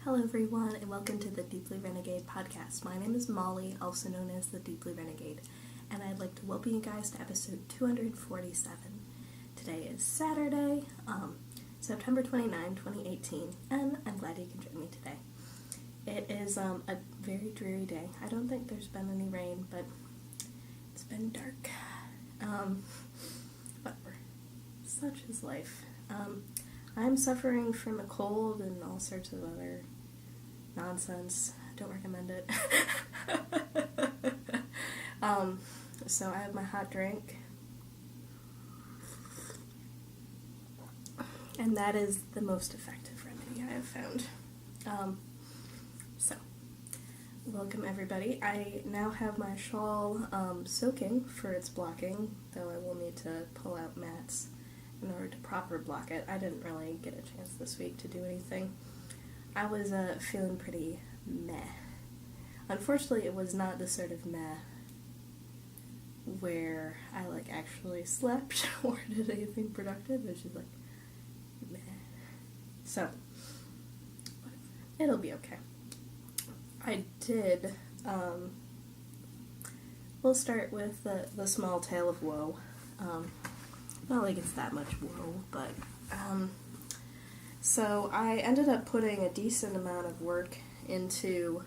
Hello everyone, and welcome to the Deeply Renegade podcast. My name is Molly, also known as the Deeply Renegade, and I'd like to welcome you guys to episode 247. Today is Saturday, September 29, 2018, and I'm glad you can join me today. It is a very dreary day. I don't think there's been any rain, but it's been dark. Whatever. Such is life. I'm suffering from a cold and all sorts of other nonsense. Don't recommend it. So I have my hot drink. And that is the most effective remedy I have found. So, welcome everybody. I now have my shawl soaking for its blocking, though I will need to pull out mats in order to proper block it. I didn't really get a chance this week to do anything. I was feeling pretty meh. Unfortunately, it was not the sort of meh where I actually slept or did anything productive. It was just meh. So, it'll be okay. I did, we'll start with the small tale of woe. Not like it's that much woe, but, so I ended up putting a decent amount of work into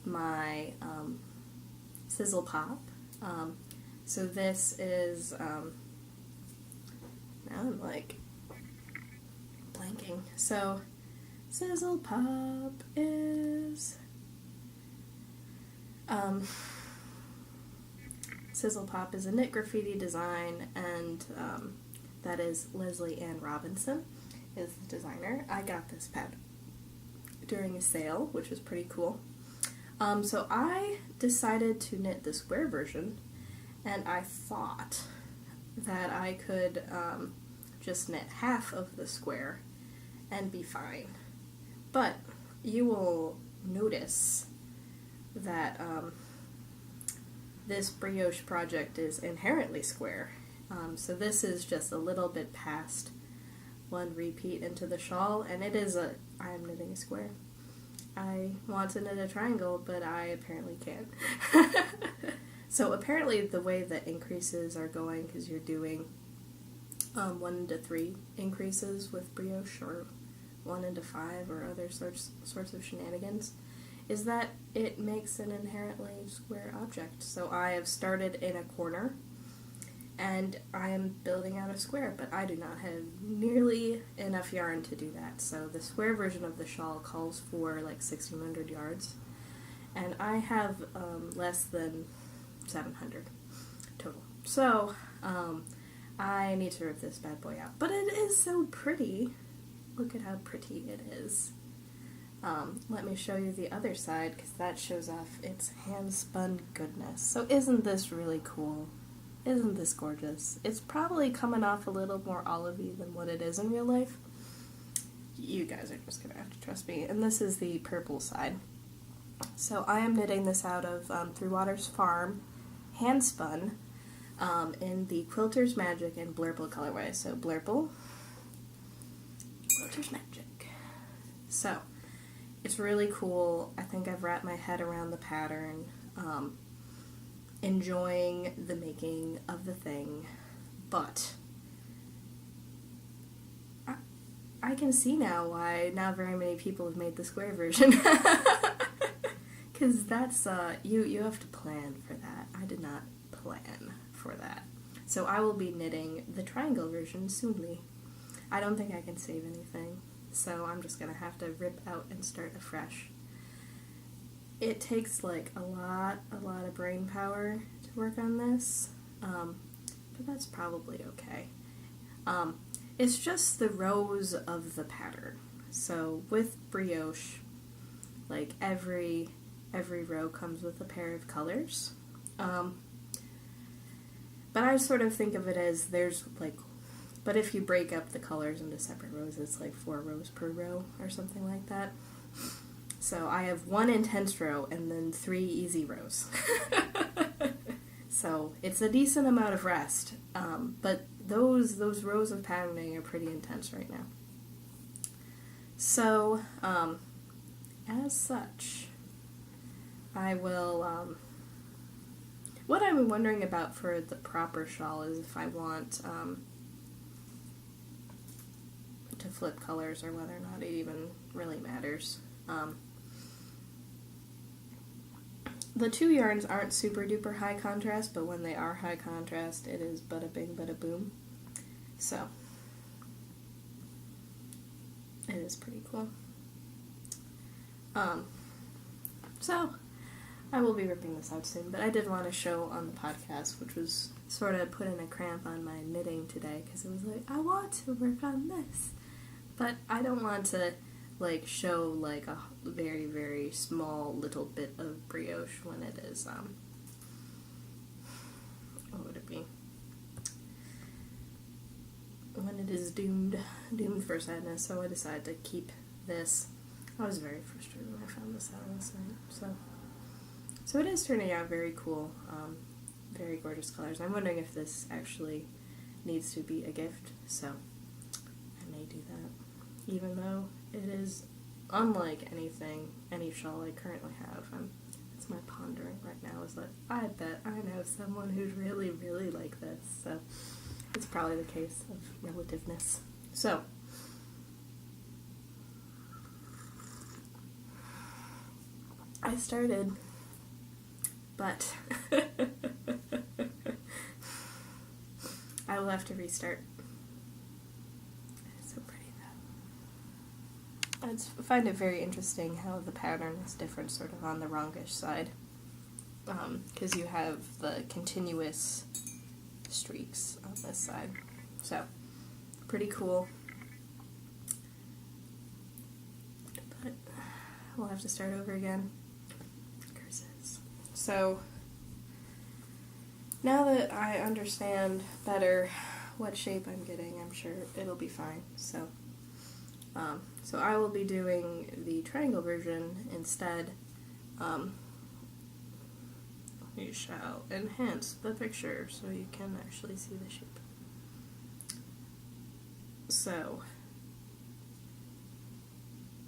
my, Sizzle Pop. So this is, now I'm blanking. So, Sizzle Pop is, Sizzle Pop is a knit graffiti design, and that is Leslie Ann Robinson is the designer. I got this pad during a sale, which was pretty cool. So I decided to knit the square version, and I thought that I could just knit half of the square and be fine. But you will notice that this brioche project is inherently square. So this is just a little bit past one repeat into the shawl, and it is I am knitting a square. I want to knit a triangle, but I apparently can't. So apparently the way that increases are going, because you're doing 1 to 3 increases with brioche, or 1 into 5, or other sorts of shenanigans, is that it makes an inherently square object. So I have started in a corner, and I am building out a square, but I do not have nearly enough yarn to do that. So the square version of the shawl calls for 1,600 yards, and I have less than 700 total. So I need to rip this bad boy out. But it is so pretty. Look at how pretty it is. Let me show you the other side, because that shows off its hand-spun goodness. So isn't this really cool? Isn't this gorgeous? It's probably coming off a little more olivey than what it is in real life. You guys are just going to have to trust me. And this is the purple side. So I am knitting this out of Three Waters Farm, hand-spun, in the Quilter's Magic and Blurple colorway. So Blurple, Quilter's Magic. So it's really cool. I think I've wrapped my head around the pattern, enjoying the making of the thing, but I can see now why not very many people have made the square version. Because that's, you have to plan for that. I did not plan for that. So I will be knitting the triangle version soonly. I don't think I can save anything, so I'm just going to have to rip out and start afresh. It takes a lot of brain power to work on this, but that's probably okay. It's just the rows of the pattern. So with brioche, every row comes with a pair of colors. But I sort of think of it as but if you break up the colors into separate rows, it's 4 rows per row or something like that. So I have 1 intense row and then 3 easy rows. So it's a decent amount of rest, but those rows of patterning are pretty intense right now. So as such, I will, what I'm wondering about for the proper shawl is if I want to flip colors or whether or not it even really matters. The two yarns aren't super duper high contrast, but when they are high contrast, it is bada bing bada boom. So, it is pretty cool. So, I will be ripping this out soon, but I did want to show on the podcast, which was sort of putting a cramp on my knitting today, because it was like, I want to work on this, but I don't want to, like, show, like, a very, very small little bit of brioche when it is, what would it be? When it is doomed for sadness, so I decided to keep this. I was very frustrated when I found this out last night, so it is turning out very cool, very gorgeous colors. I'm wondering if this actually needs to be a gift, so I may do that, even though it is unlike any shawl I currently have. It's my pondering right now, is that I bet I know someone who's really, really like this, so it's probably the case of relativeness. So, I started, but I will have to restart. It's so pretty though. I find it very interesting how the pattern is different sort of on the wrongish side, because you have the continuous streaks on this side, so pretty cool, but we'll have to start over again. Curses. So now that I understand better what shape I'm getting, I'm sure it'll be fine. So I will be doing the triangle version instead. You shall enhance the picture so you can actually see the shape. So,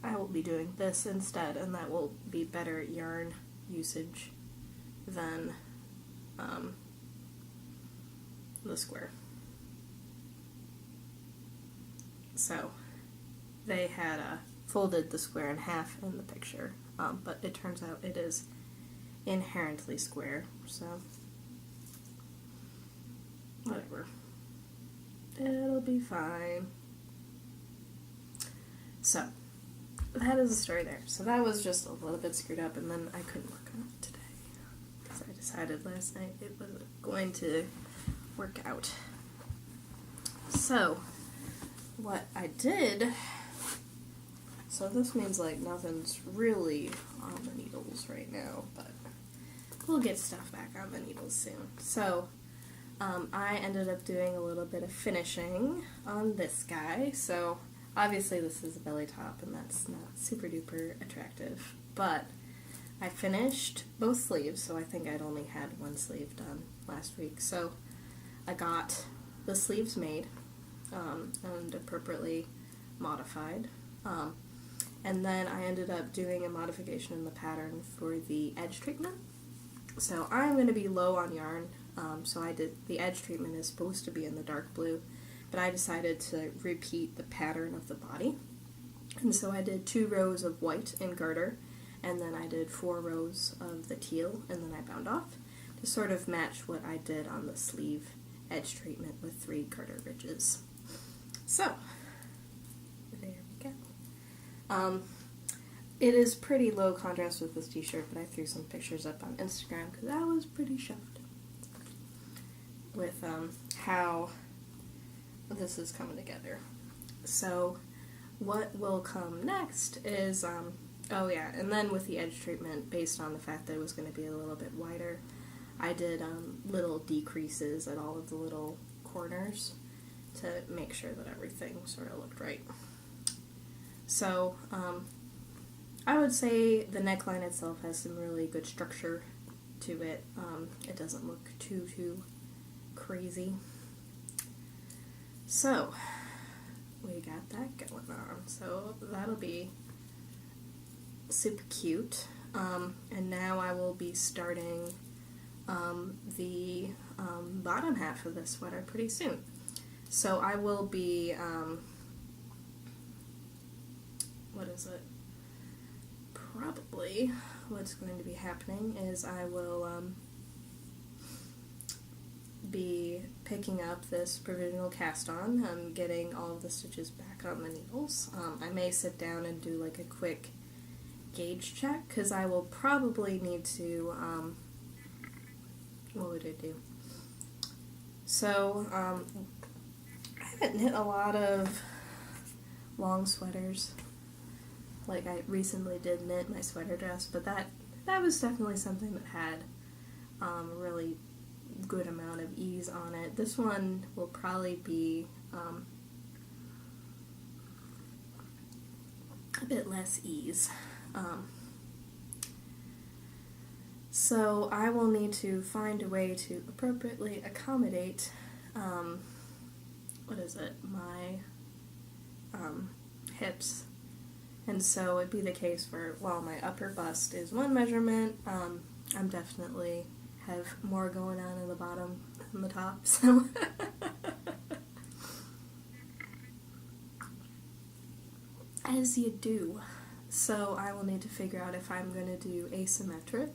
I will be doing this instead, and that will be better yarn usage than the square. So, they had folded the square in half in the picture, but it turns out it is inherently square, so whatever. It'll be fine. So, that is the story there. So that was just a little bit screwed up, and then I couldn't work on it today, because I decided last night it wasn't going to work out. So, what I did, so this means like nothing's really on the needles right now, but we'll get stuff back on the needles soon. So, I ended up doing a little bit of finishing on this guy. So, obviously this is a belly top, and that's not super duper attractive, but I finished both sleeves, so I think I'd only had one sleeve done last week. So, I got the sleeves made, and appropriately modified, and then I ended up doing a modification in the pattern for the edge treatment. So I'm going to be low on yarn, so I did, the edge treatment is supposed to be in the dark blue, but I decided to repeat the pattern of the body, and so I did 2 rows of white in garter, and then I did 4 rows of the teal, and then I bound off to sort of match what I did on the sleeve edge treatment with 3 garter ridges. So, there we go. It is pretty low contrast with this t-shirt, but I threw some pictures up on Instagram because I was pretty shocked with how this is coming together. So what will come next is, oh yeah, and then with the edge treatment, based on the fact that it was going to be a little bit wider, I did little decreases at all of the little corners to make sure that everything sort of looked right. So, I would say the neckline itself has some really good structure to it. It doesn't look too crazy. So, we got that going on. So, that'll be super cute. And now I will be starting the bottom half of this sweater pretty soon. So I will be, probably what's going to be happening is I will be picking up this provisional cast on, getting all of the stitches back on the needles. I may sit down and do like a quick gauge check, because I will probably need to, what would I do? So, I haven't knit a lot of long sweaters. Like, I recently did knit my sweater dress, but that was definitely something that had a really good amount of ease on it. This one will probably be a bit less ease. So I will need to find a way to appropriately accommodate, my hips. And so it'd be the case where, while my upper bust is one measurement, I'm definitely have more going on in the bottom than the top, so. As you do. So I will need to figure out if I'm going to do asymmetric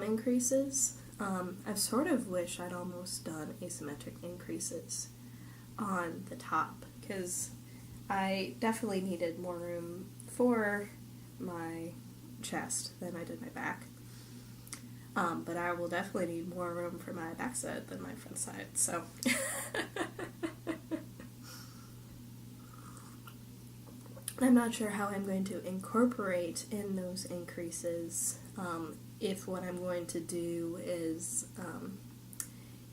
increases. I sort of wish I'd almost done asymmetric increases on the top, because I definitely needed more room for my chest than I did my back. But I will definitely need more room for my back side than my front side, so. I'm not sure how I'm going to incorporate in those increases, if what I'm going to do is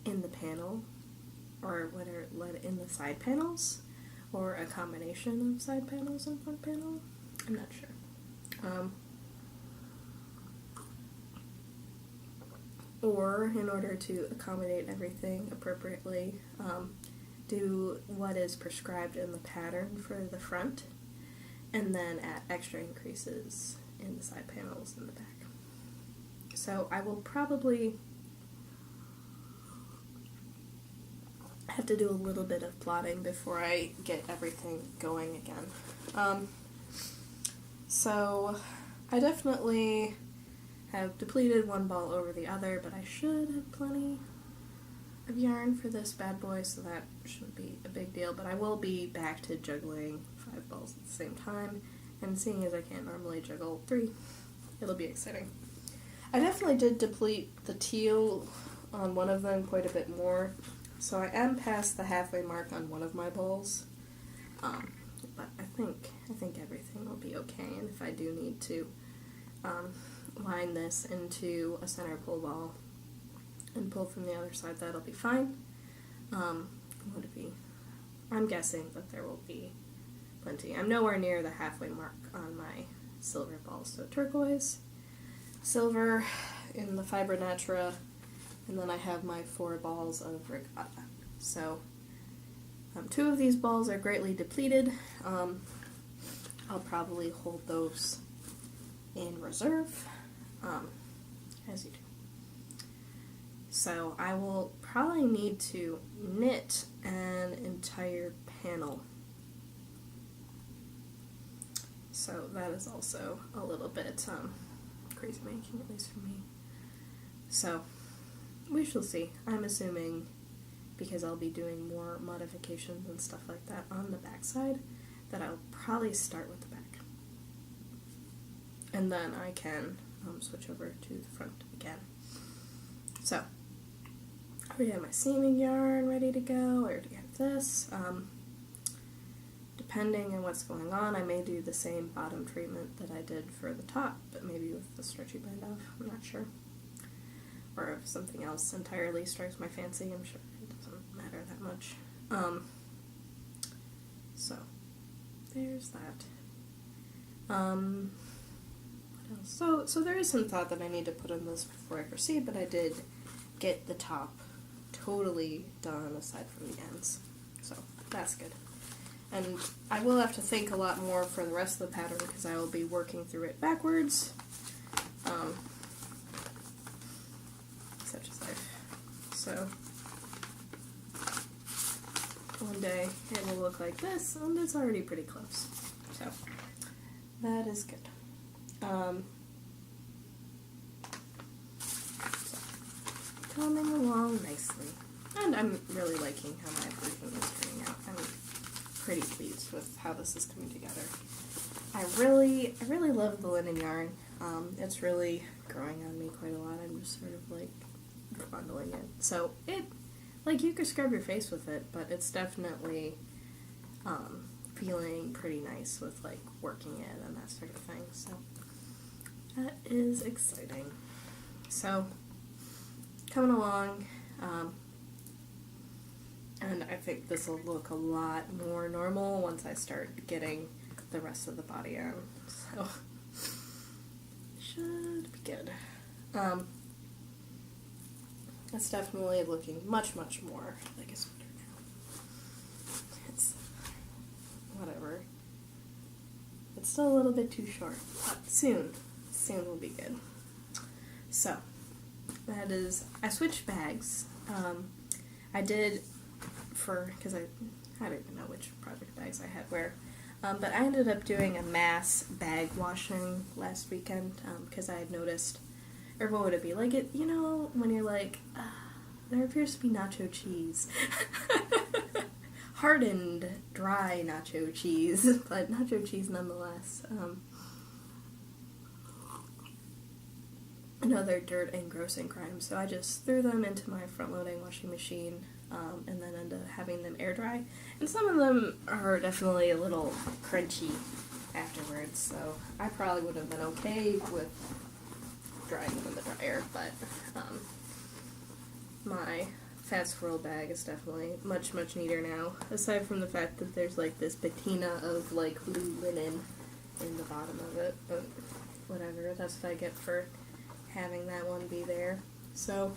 in the panel, or whether in the side panels, or a combination of side panels and front panel. I'm not sure. Or, in order to accommodate everything appropriately, do what is prescribed in the pattern for the front, and then add extra increases in the side panels in the back. So I will probably have to do a little bit of plotting before I get everything going again. So I definitely have depleted one ball over the other, but I should have plenty of yarn for this bad boy, so that shouldn't be a big deal. But I will be back to juggling 5 balls at the same time, and seeing as I can't normally juggle 3, it'll be exciting. I definitely did deplete the teal on one of them quite a bit more, so I am past the halfway mark on one of my balls, but I think everything will be okay. And if I do need to line this into a center pull ball and pull from the other side, that'll be fine. Would it be? I'm guessing that there will be plenty. I'm nowhere near the halfway mark on my silver balls, so turquoise, silver in the Fiber Natura, and then I have my 4 balls of Regatta. So 2 of these balls are greatly depleted. I'll probably hold those in reserve, as you do. So I will probably need to knit an entire panel. So that is also a little bit crazy making, at least for me. So we shall see. I'm assuming, because I'll be doing more modifications and stuff like that on the back side, that I'll probably start with the back. And then I can switch over to the front again. So, I already have my seaming yarn ready to go. I already have this. Depending on what's going on, I may do the same bottom treatment that I did for the top, but maybe with the stretchy bind off. I'm not sure. Or if something else entirely strikes my fancy, I'm sure it doesn't matter that much. So, there's that. What else? So there is some thought that I need to put in this before I proceed, but I did get the top totally done aside from the ends. So, that's good. And I will have to think a lot more for the rest of the pattern because I will be working through it backwards. Such is life. So, one day it will look like this, and it's already pretty close. So, that is good. So, coming along nicely. And I'm really liking how my version is turning out. I'm pretty pleased with how this is coming together. I really love the linen yarn. It's really growing on me quite a lot. I'm just sort of like bundling it. So it, like, you could scrub your face with it, but it's definitely feeling pretty nice with like working it and that sort of thing. So that is exciting. So coming along. And I think this will look a lot more normal once I start getting the rest of the body on. So, should be good. It's definitely looking much, much more like a sweater now. It's, whatever. It's still a little bit too short, but soon will be good. So, that is, I switched bags. I did because I don't even know which project bags I had where, but I ended up doing a mass bag washing last weekend, because I had noticed, or what would it be, like it, you know, when you're like, there appears to be nacho cheese, hardened, dry nacho cheese, but nacho cheese nonetheless, another dirt and grossing crime, so I just threw them into my front-loading washing machine, and then ended up having them air dry. And some of them are definitely a little crunchy afterwards, so I probably would have been okay with drying them in the dryer, but my Fat Squirrel bag is definitely much, much neater now, aside from the fact that there's like this patina of like blue linen in the bottom of it, but whatever, that's what I get for having that one be there. So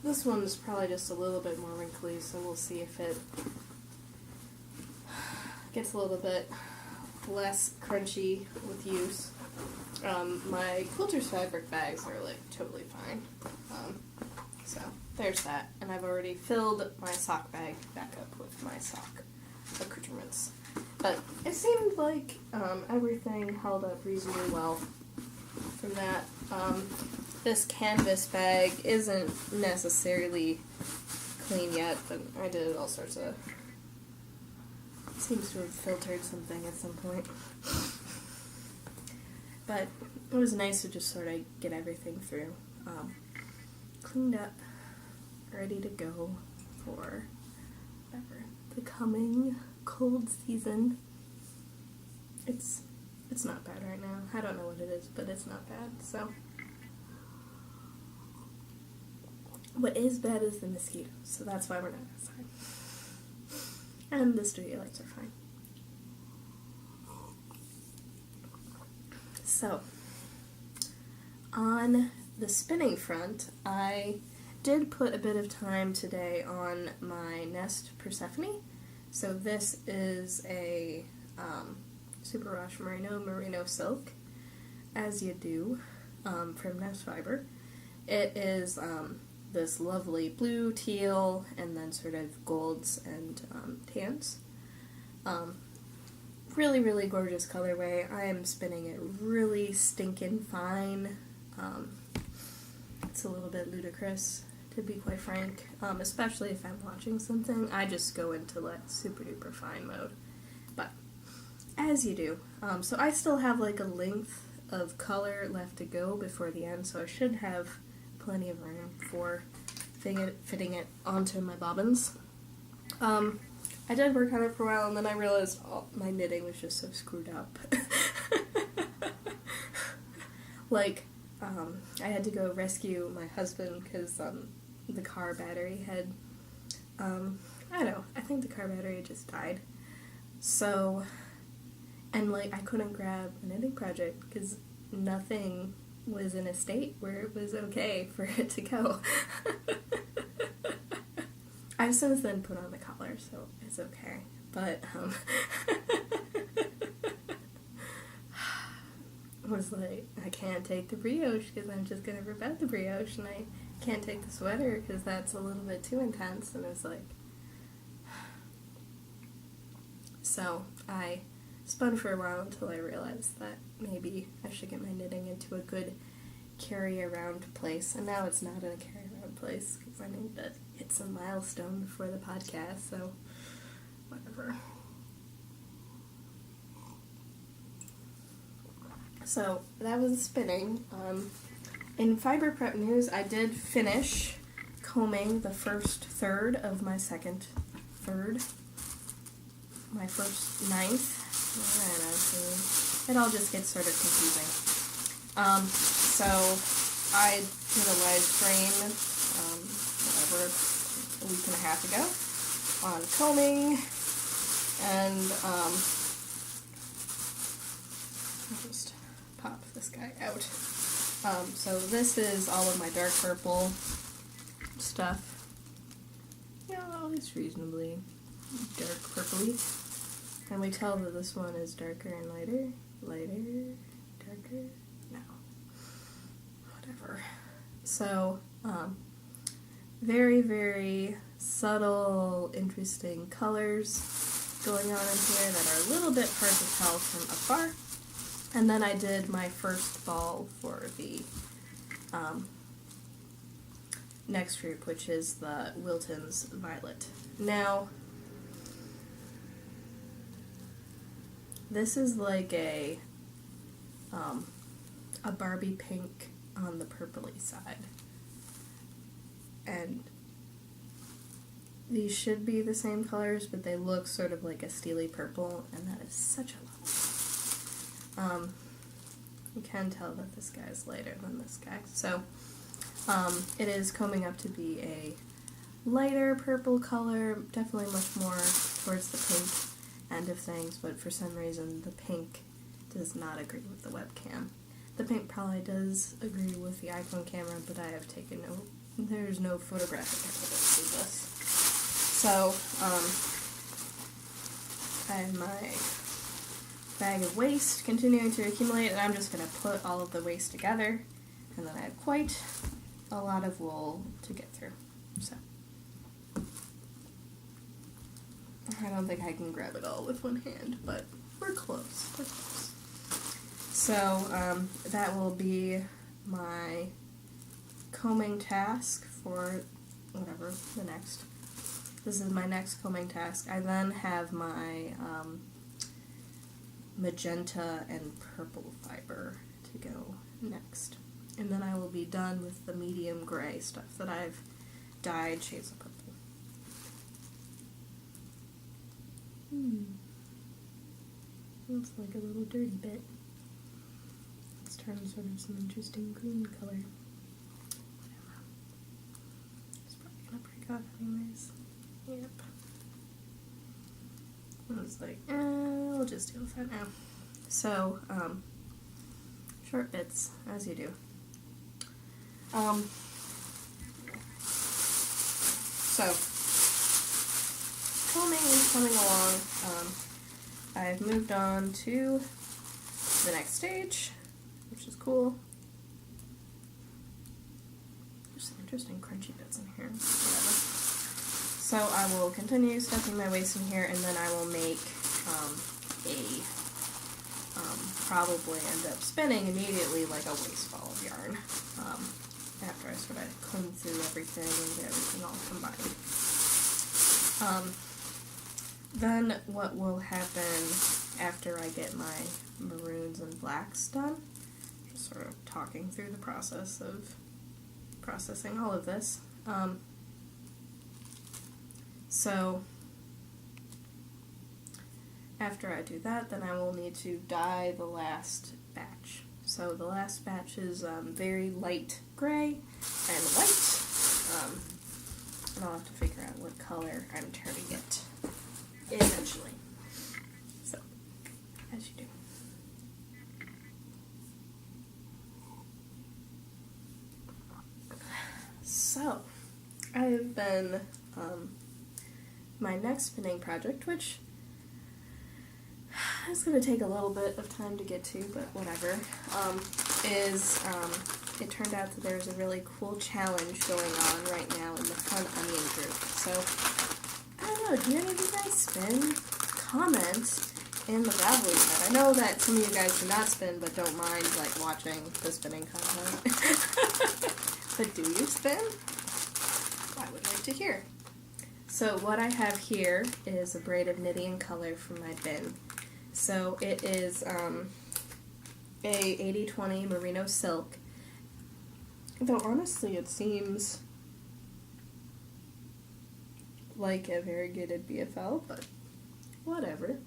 this one is probably just a little bit more wrinkly, so we'll see if it gets a little bit less crunchy with use. My quilter's fabric bags are like totally fine. So there's that. And I've already filled my sock bag back up with my sock accoutrements. But it seemed like everything held up reasonably well from that. This canvas bag isn't necessarily clean yet, but I did all sorts of... seems to have filtered something at some point. But it was nice to just sort of get everything through. Cleaned up, ready to go for whatever, the coming cold season. It's not bad right now. I don't know what it is, but it's not bad, so... What is bad is the mosquitoes, so that's why we're not outside. And the studio lights are fine. So, on the spinning front, I did put a bit of time today on my Nest Persephone. So this is a super wash merino silk, as you do, from Nest Fiber. It is this lovely blue, teal, and then sort of golds and tans. Really, really gorgeous colorway. I am spinning it really stinking fine. It's a little bit ludicrous, to be quite frank, especially if I'm watching something. I just go into like super duper fine mode. But as you do. So I still have like a length of color left to go before the end, so I should have plenty of room for fitting it onto my bobbins. I did work on it for a while, and then I realized my knitting was just so screwed up. Like, I had to go rescue my husband because the car battery had, I don't know, I think the car battery just died. So, and like, I couldn't grab a knitting project because nothing was in a state where it was okay for it to go. I've since then put on the collar, so it's okay. but I was like, I can't take the brioche because I'm just going to rip out the brioche, and I can't take the sweater because that's a little bit too intense, and it was like... So I spun for a while until I realized that maybe I should get my knitting into a good carry-around place, and now it's not in a carry-around place because I need to hit some milestone before the podcast, so whatever. So that was spinning. In Fiber Prep news, I did finish combing the first third of my second third. My first ninth. It all just gets sort of confusing. So I did a live stream, a week and a half ago on combing, and I'll just pop this guy out. So this is all of my dark purple stuff. Yeah, it's reasonably dark purpley. Can we tell that this one is darker and lighter? Lighter? Darker? No. Whatever. So, very, very subtle, interesting colors going on in here that are a little bit hard to tell from afar. And then I did my first ball for the next group, which is the Wilton's Violet. Now, this is like a Barbie pink on the purpley side. And these should be the same colors, but they look sort of like a steely purple, and that is such a level. You can tell that this guy is lighter than this guy. So, it is coming up to be a lighter purple color, definitely much more towards the pink end of things, but for some reason the pink does not agree with the webcam. The pink probably does agree with the iPhone camera, but I have taken there's no photographic evidence of this. So, I have my bag of waste continuing to accumulate, and I'm just going to put all of the waste together, and then I have quite a lot of wool to get through. So, I don't think I can grab it all with one hand, but we're close. We're close. So, that will be my combing task for whatever the next. This is my next combing task. I then have my magenta and purple fiber to go next. And then I will be done with the medium gray stuff that I've dyed shades of purple. Looks like a little dirty bit. Let's turn sort of some interesting green color. Whatever. It's probably gonna break off anyways. Yep. I was like, we'll just deal with that now. So, short bits, as you do. So, combing is coming along. I've moved on to the next stage, which is cool. There's some interesting crunchy bits in here. Whatever. So I will continue stuffing my waist in here, and then I will make probably end up spinning immediately like a waist ball of yarn after I sort of comb through everything and get everything all combined. Then what will happen after I get my maroons and blacks done, just sort of talking through the process of processing all of this. So after I do that, then I will need to dye the last batch. So the last batch is very light gray and white, and I'll have to figure out what color I'm turning it eventually. So, as you do. So, I've been, my next spinning project, which it's going to take a little bit of time to get to, but whatever, it turned out that there's a really cool challenge going on right now in the Fun Onion group. So, I don't know, do any of you guys spin? Comment in the Ravelry thread. I know that some of you guys do not spin, but don't mind, like, watching the spinning content. But do you spin? I would like to hear. So what I have here is a braid of Knitting color from my bin. So it is a 80/20 merino silk. Though honestly it seems like a variegated BFL, but whatever.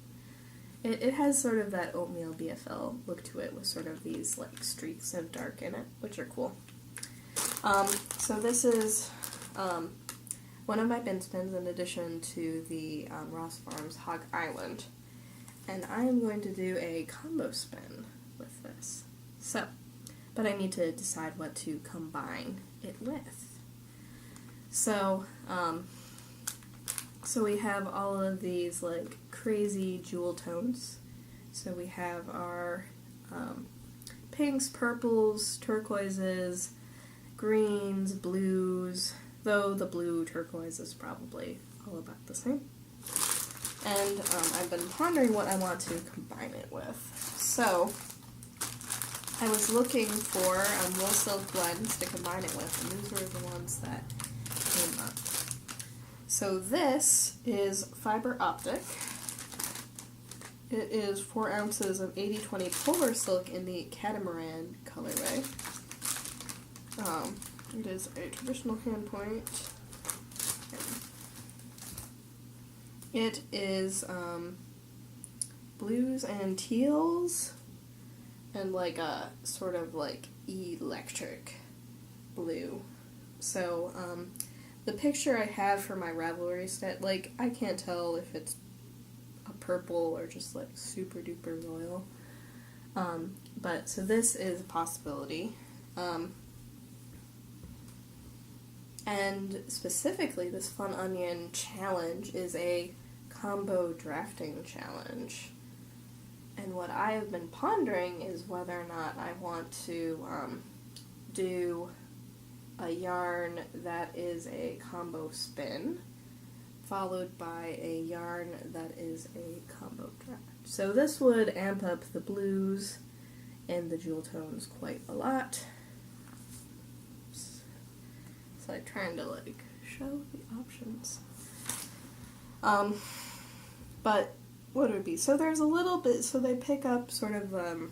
It has sort of that oatmeal BFL look to it with sort of these like streaks of dark in it, which are cool. So this is one of my bin spins in addition to the Ross Farms Hog Island. And I am going to do a combo spin with this. So, but I need to decide what to combine it with. So, so we have all of these like crazy jewel tones. So we have our pinks, purples, turquoises, greens, blues, though the blue turquoise is probably all about the same. And I've been pondering what I want to combine it with. So I was looking for wool silk blends to combine it with, and these were the ones that came up. So this is Fiber Optic. It is 4 ounces of 80/20 polar silk in the catamaran colorway. It is a traditional hand point. It is blues and teals and like a sort of like electric blue. So the picture I have for my Ravelry set, like I can't tell if it's a purple or just like super duper royal. But so this is a possibility. And specifically, this Fun Onion challenge is a combo drafting challenge. And what I have been pondering is whether or not I want to do a yarn that is a combo spin, followed by a yarn that is a combo draft. So this would amp up the blues and the jewel tones quite a lot. Like trying to like show the options. But what would it be? So there's a little bit, so they pick up sort of the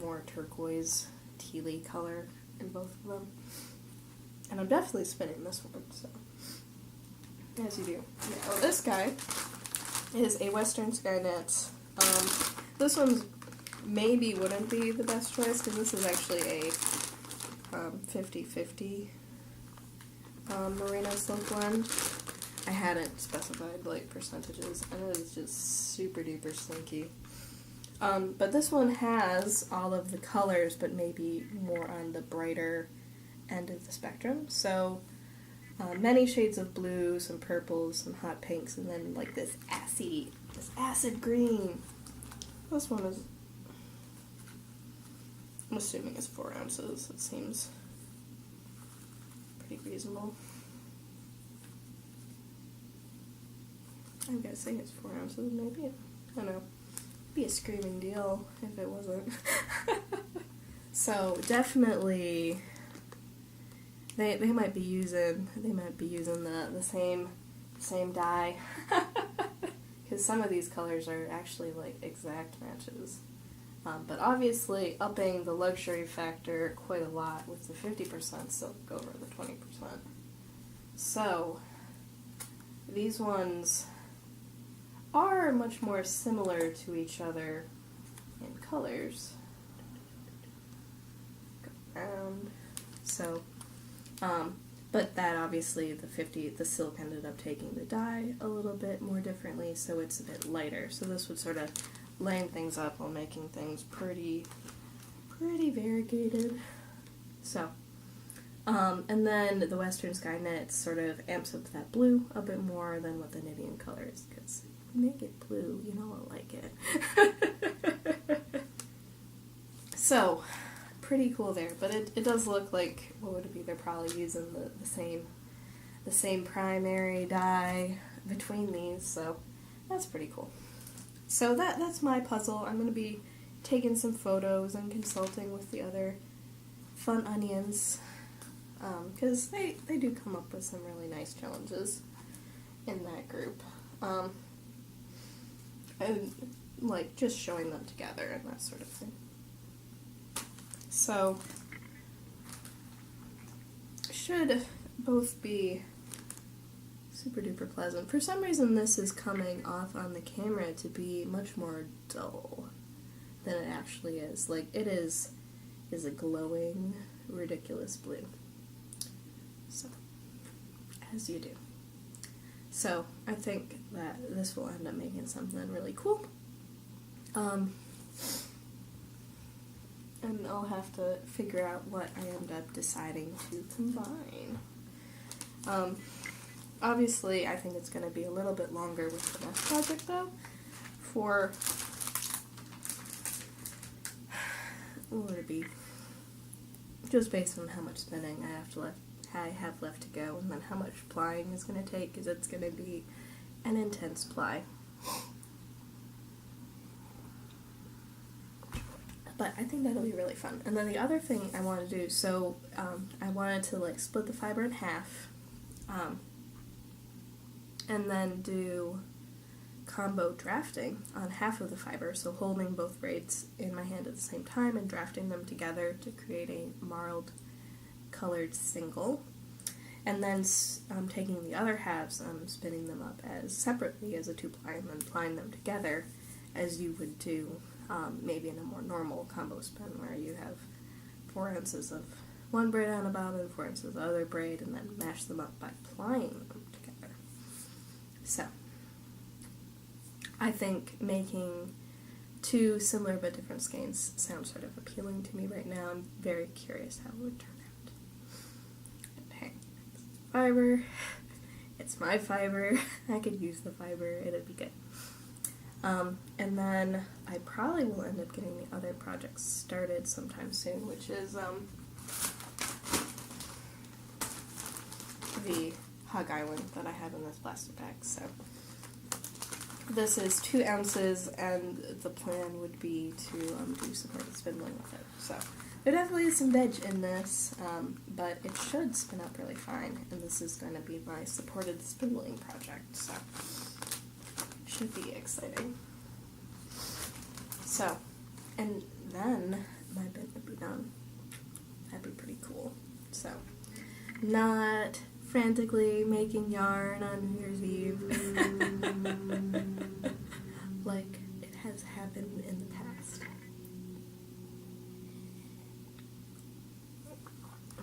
more turquoise tealy color in both of them. And I'm definitely spinning this one, so as you do. Yeah. Oh, this guy is a Western Skynet. This one's maybe wouldn't be the best choice because this is actually a 50/50 merino silk blend. I hadn't specified like percentages, and it is just super duper slinky. But this one has all of the colors, but maybe more on the brighter end of the spectrum. So many shades of blue, some purples, some hot pinks, and then like this acid green. This one is, I'm assuming it's 4 ounces. It seems pretty reasonable. I'm guessing it's 4 ounces, maybe. I don't know. It'd be a screaming deal if it wasn't. So definitely, they might be using the same dye, because some of these colors are actually like exact matches. But obviously upping the luxury factor quite a lot with the 50% silk over the 20%. So these ones are much more similar to each other in colors. Go around. So, but that obviously the silk ended up taking the dye a little bit more differently, so it's a bit lighter. So this would sort of laying things up while making things pretty variegated. So, and then the Western Skynet sort of amps up that blue a bit more than what the Knitting color is, because make it blue, you know I'll like it. So, pretty cool there, but it does look like, what would it be, they're probably using the same primary dye between these, so that's pretty cool. So that's my puzzle. I'm going to be taking some photos and consulting with the other fun onions, because they do come up with some really nice challenges in that group. And like just showing them together and that sort of thing. So, should both be super duper pleasant. For some reason this is coming off on the camera to be much more dull than it actually is. Like, it is a glowing, ridiculous blue. So, as you do. So, I think that this will end up making something really cool. And I'll have to figure out what I end up deciding to combine. Obviously, I think it's going to be a little bit longer with the next project, though. For, what would it be? Just based on how much spinning I have left to go, and then how much plying is going to take, because it's going to be an intense ply. But I think that'll be really fun. And then the other thing I want to do, so I wanted to like split the fiber in half, and then do combo drafting on half of the fiber, so holding both braids in my hand at the same time and drafting them together to create a marled colored single. And then taking the other halves, spinning them up as separately as a 2-ply and then plying them together as you would do maybe in a more normal combo spin where you have 4 ounces of one braid on a bobbin, 4 ounces of the other braid, and then mash them up by plying them together. So, I think making 2 similar but different skeins sounds sort of appealing to me right now. I'm very curious how it would turn out. And hey, fiber, it's my fiber, I could use the fiber, it'd be good. And then I probably will end up getting the other projects started sometime soon, which is the Hog Island that I have in this plastic bag. So this is 2 ounces, and the plan would be to do supported spindling with it. So there definitely is some veg in this, but it should spin up really fine, and this is going to be my supported spindling project, so should be exciting. So, and then my bit would be done. That'd be pretty cool. So, not frantically making yarn on New Year's Eve like it has happened in the past.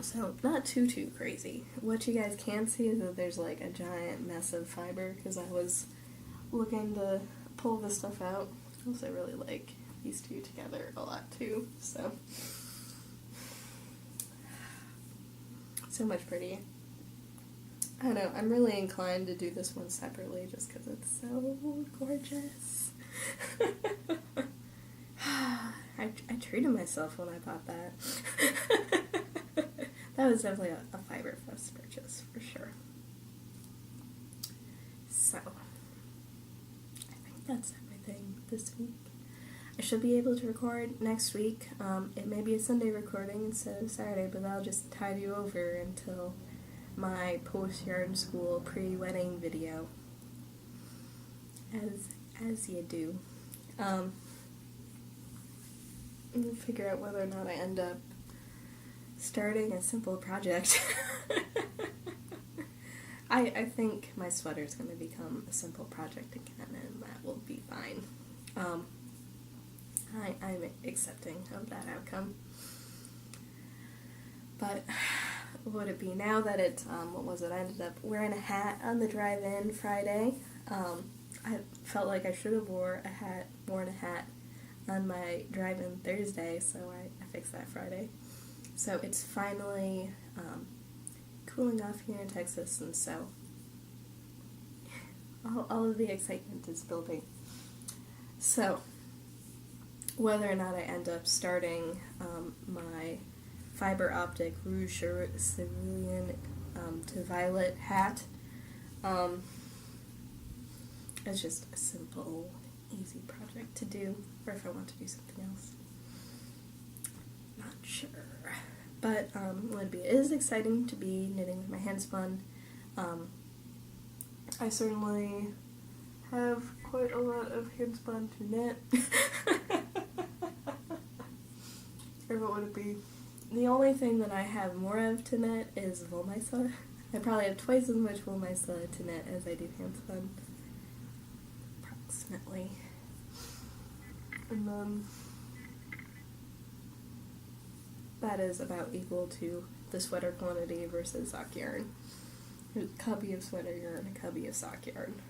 So, not too crazy. What you guys can see is that there's like a giant mess of fiber, because I was looking to pull this stuff out. Also, I really like these two together a lot too, so much pretty. I don't know, I'm really inclined to do this one separately just because it's so gorgeous. I treated myself when I bought that. That was definitely a Fiber Fest purchase, for sure. So, I think that's everything this week. I should be able to record next week. It may be a Sunday recording instead of Saturday, but I'll just tide you over until my post-yarn school pre-wedding video. As you do. We'll figure out whether or not I end up starting a simple project. I think my sweater's going to become a simple project again, and that will be fine. I'm accepting of that outcome. But what would it be now that it, what was it, I ended up wearing a hat on the drive-in Friday. I felt like I should have worn a hat on my drive-in Thursday, so I fixed that Friday. So it's finally cooling off here in Texas, and so all of the excitement is building. So, whether or not I end up starting my fiber optic Rouge Cerulean to Violet hat, it's just a simple, easy project to do, or if I want to do something else. Not sure. But it is exciting to be knitting with my hand spun. I certainly have quite a lot of hand spun to knit. Or what would it be? The only thing that I have more of to knit is Wollmeise. I probably have twice as much Wollmeise to knit as I do hand spun. Approximately. And then that is about equal to the sweater quantity versus sock yarn. There's a cubby of sweater yarn, a cubby of sock yarn.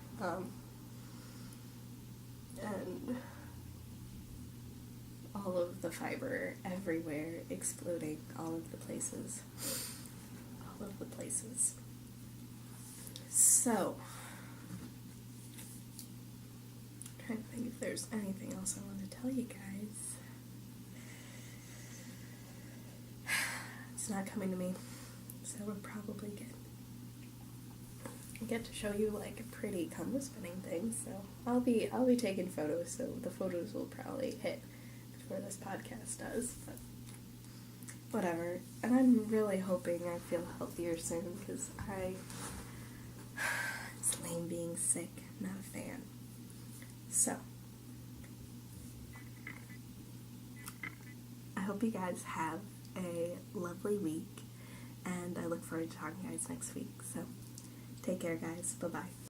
And all of the fiber everywhere, exploding all of the places. All of the places. So, I'm trying to think if there's anything else I want to tell you guys. It's not coming to me, so we're probably good. I get to show you like a pretty combo spinning thing, so I'll be taking photos, so the photos will probably hit before this podcast does, but whatever. And I'm really hoping I feel healthier soon, because it's lame being sick, not a fan. So, I hope you guys have a lovely week, and I look forward to talking to you guys next week. So, take care, guys. Bye-bye.